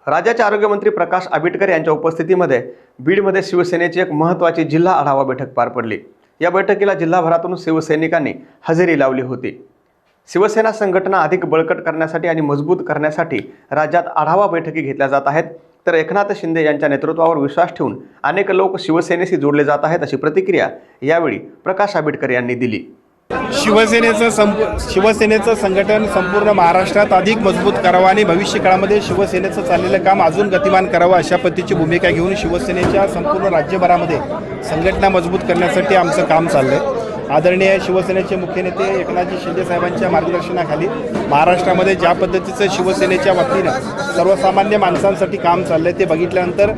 राज्याचे आरोग्यमंत्री प्रकाश आंबेडकर यांच्या उपस्थितीमध्ये बीडमध्ये शिवसेनेची एक महत्त्वाची जिल्हा आढावा बैठक पार पडली। या बैठकीला जिल्हाभरातून शिवसैनिकांनी हजेरी लावली होती। शिवसेना संघटना अधिक बळकट करण्यासाठी आणि मजबूत करण्यासाठी राज्यात आढावा बैठकी घेतल्या जात आहेत। तर एकनाथ शिंदे यांच्या नेतृत्वावर विश्वास ठेवून अनेक लोक शिवसेनेशी जोडले जात आहेत, अशी प्रतिक्रिया यावेळी प्रकाश आंबेडकर यांनी दिली। शिवसेनेचं संघटन संपूर्ण महाराष्ट्रात अधिक मजबूत करावं आणि भविष्य काळामध्ये शिवसेनेचं चाललेलं काम अजून गतिमान करावं अशा पद्धतीची भूमिका घेऊन शिवसेनेच्या संपूर्ण राज्यभरामध्ये संघटना मजबूत करण्यासाठी आमचं काम चाललंय। आदरणीय शिवसेनेचे मुख्य नेते एकनाथजी शिंदे साहेबांच्या मार्गदर्शनाखाली महाराष्ट्रामध्ये ज्या पद्धतीचं शिवसेनेच्या वतीनं सर्वसामान्य माणसांसाठी काम चाललंय ते बघितल्यानंतर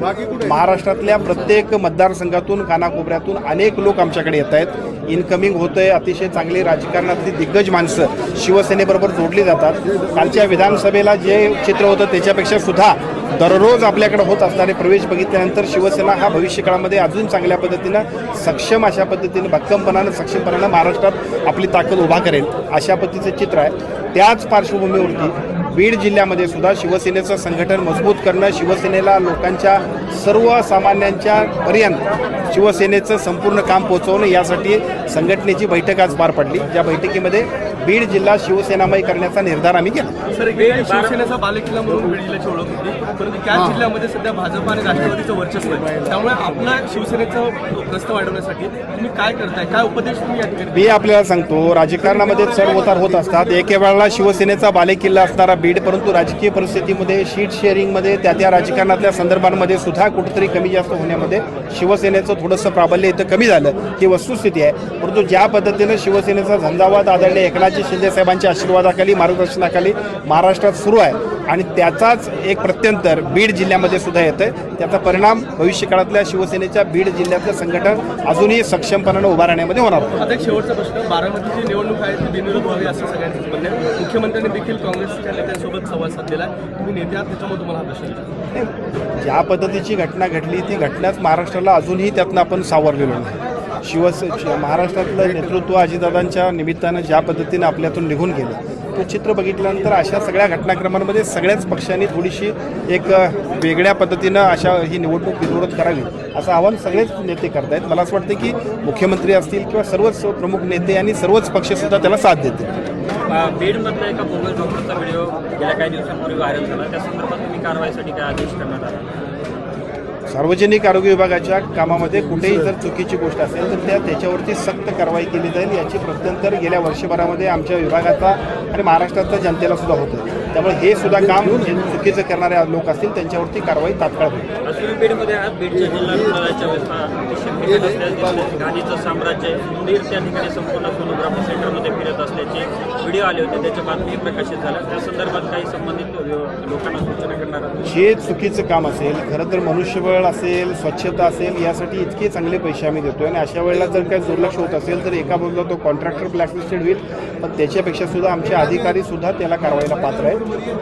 महाराष्ट्रातल्या प्रत्येक मतदारसंघातून कानाकोपऱ्यातून अनेक लोक आमच्याकडे येत आहेत। इनकमिंग होतंय, अतिशय चांगली राजकारणातली दिग्गज माणसं शिवसेनेबरोबर जोडली जातात। कालच्या विधानसभेला जे चित्र होतं त्याच्यापेक्षा सुद्धा दररोज आपल्याकडे होत असणारे प्रवेश बघितल्यानंतर शिवसेना हा भविष्यकाळामध्ये अजून चांगल्या पद्धतीनं सक्षम अशा पद्धतीनं भक्कमपणानं सक्षमपणानं महाराष्ट्रात आपली ताकद उभा करेल अशा पद्धतीचं चित्र आहे। त्याच पार्श्वभूमीवरती बीड जिल्ह्यामध्ये सुद्धा शिवसेनेचं संघटन मजबूत करणं, शिवसेनेला लोकांच्या सर्वसामान्यांच्या पर्यंत शिवसेनेचं संपूर्ण काम पोहोचवणं यासाठी संघटनेची बैठक आज पार पडली। ज्या बैठकीमध्ये बीड जिल्हा शिवसेनामय करण्याचा निर्धार आम्ही केला। सर, बीड शिवसेनेचा बालेकिल्ला म्हणून बीड जिल्ह्याची ओळख होती, परंतु त्याच जिल्ह्यामध्ये सध्या भाजप आणि राष्ट्रवादीचं वर्चस्व आहे। त्यामुळे आपला शिवसेनेचं प्रस्ताव वाढवण्यासाठी तुम्ही काय करताय, काय उपदेश तुम्ही या ठिकाणी? मी आपल्याला सांगतो, राजकारणामध्ये चढ-उतार होत असतात। एके वेळेला शिवसेनेचा बालेकिल्ला असणारा बीड, परंतु राजकीय परिस्थितीमध्ये शीट शेअरिंगमध्ये त्या राजकारणातल्या संदर्भांमध्ये सुद्धा कुठेतरी कमी जास्त होण्यामध्ये शिवसेनेचं थोडंसं प्राबल्य इथं कमी झालं ही वस्तुस्थिती आहे। परंतु ज्या पद्धतीनं शिवसेनेचा झंझावात आदरणीय एकनाथजी शिंदे साहेबांच्या आशीर्वादाखाली मार्गदर्शनाखाली महाराष्ट्रात सुरू आहे आणि त्याचाच एक प्रत्यंतर बीड जिल्ह्यामध्ये सुद्धा येतं आहे। त्याचा परिणाम भविष्यकाळातल्या शिवसेनेच्या बीड जिल्ह्यातलं संघटन अजूनही सक्षमपणानं उभा राहण्यामध्ये होणार आहे। आता एक शेवटचा प्रश्न, बारामतीची निवडणूक आहे ती बिनविरोध व्हावी असं सगळ्यांचं म्हणणं आहे। मुख्यमंत्र्यांनी देखील काँग्रेसच्या नेत्यांसोबत संवाद साधलेला आहे, तुम्ही नेते आहात, त्याच्यामुळे तुम्हाला हा प्रश्न ज्या पद्धतीची घटना घडली ती घटनाच महाराष्ट्राला अजूनही त्यातनं आपण सावरलेलो नाही। महाराष्ट्रातलं नेतृत्व अजितदादांच्या निमित्तानं ज्या पद्धतीनं आपल्यातून निघून गेलं तो चित्र बघितल्यानंतर अशा सगळ्या घटनाक्रमांमध्ये सगळ्याच पक्षांनी थोडीशी एक वेगळ्या पद्धतीनं अशा ही निवडणूक बिनविरोध करावी असं आवाहन सगळेच नेते करतायत। मला असं वाटतं की मुख्यमंत्री असतील किंवा सर्वच प्रमुख नेते आणि सर्वच पक्षसुद्धा त्याला साथ देतील। बीडमधला एका बोगस डॉक्टरचा व्हिडिओ गेल्या काही दिवसांपूर्वी व्हायरल झाला, त्या संदर्भात तुम्ही कारवाईसाठी काय आदेश करण्यात आला? सार्वजनिक आरोग्य विभागाच्या कामामध्ये कुठेही जर चुकीची गोष्ट असेल तर त्याच्यावरती सक्त कारवाई केली जाईल याची प्रत्यंतर गेल्या वर्षभरामध्ये आमच्या विभागाचा आणि महाराष्ट्रातल्या जनतेला सुद्धा होतं। त्यामुळे हे सुद्धा काम जे चुकीचं करणारे लोक असतील त्यांच्यावरती कारवाई तात्काळ होईल। बीडमध्ये आज बीडच्या जिल्हा रुग्णालयाच्या गाडीचं साम्राज्य उंदीर त्या ठिकाणी संपूर्ण सोनोग्राफी सेंटरमध्ये फिरत असल्याचे व्हिडिओ आले होते, त्याच्या बातमी प्रकाशित झाल्या, त्या संदर्भात काही संबंधित लोकांना सूचना करणार? जे चुकीचं काम असेल, खरं तर मनुष्यबळ असेल, स्वच्छता असेल, यासाठी इतके चांगले पैसे आम्ही देतो आणि अशा वेळेला जर काही दुर्लक्ष होत असेल तर एका बाजूला तो कॉन्ट्रॅक्टर ब्लॅकलिस्टेड होईल, पण त्याच्यापेक्षा सुद्धा आमचे अधिकारी सुद्धा त्याला कारवाईला पात्र आहेत।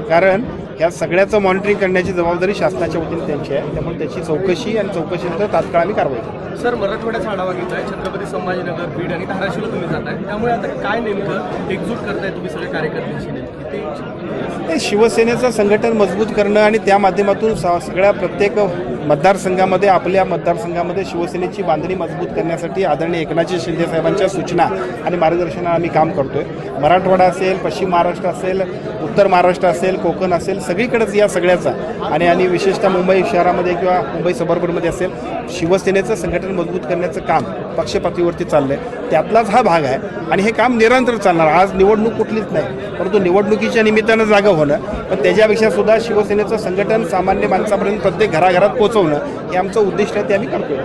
कारण ह्या सगळ्याचं मॉनिटरिंग करण्याची जबाबदारी शासनाच्या वतीने त्यांची आहे। त्यामुळे त्याची चौकशी आणि चौकशीनंतर तात्काळ आम्ही कारवाई करू। सर, मराठवाड्याचा आढावा घेताय, छत्रपती संभाजीनगर, बीड आणि धाराशिवला तुम्ही जाताय, त्यामुळे आता काय नेमकं एकजूट करताय तुम्ही सगळे कार्यकर्त्यांशी नेमकी? शिवसेनेचं संघटन मजबूत करणं आणि त्या माध्यमातून सगळ्या प्रत्येक मतदारसंघामध्ये आपल्या मतदारसंघामध्ये शिवसेनेची बांधणी मजबूत करण्यासाठी आदरणीय एकनाथजी शिंदे साहेबांच्या सूचना आणि मार्गदर्शनाने आम्ही काम करतोय। मराठवाडा असेल, पश्चिम महाराष्ट्र असेल, उत्तर महाराष्ट्र असेल, कोकण असेल, सगळीकडेच या सगळ्याचा आणि विशेषतः मुंबई शहरामध्ये किंवा मुंबई सबअर्बनमध्ये असेल शिवसेनेचं संघटन मजबूत करण्याचं काम पक्षपातळीवरती चाललंय। त्यातलाच हा भाग आहे आणि हे काम निरंतर चालणार। आज निवडणूक कुठलीच नाही, परंतु निवडणुकीच्या निमित्तानं जागा होणं, पण त्याच्यापेक्षा सुद्धा शिवसेनेचं संघटन सामान्य माणसापर्यंत प्रत्येक घराघरात पोहोचवणं हे आमचं उद्दिष्ट आहे, ते आम्ही करतोय।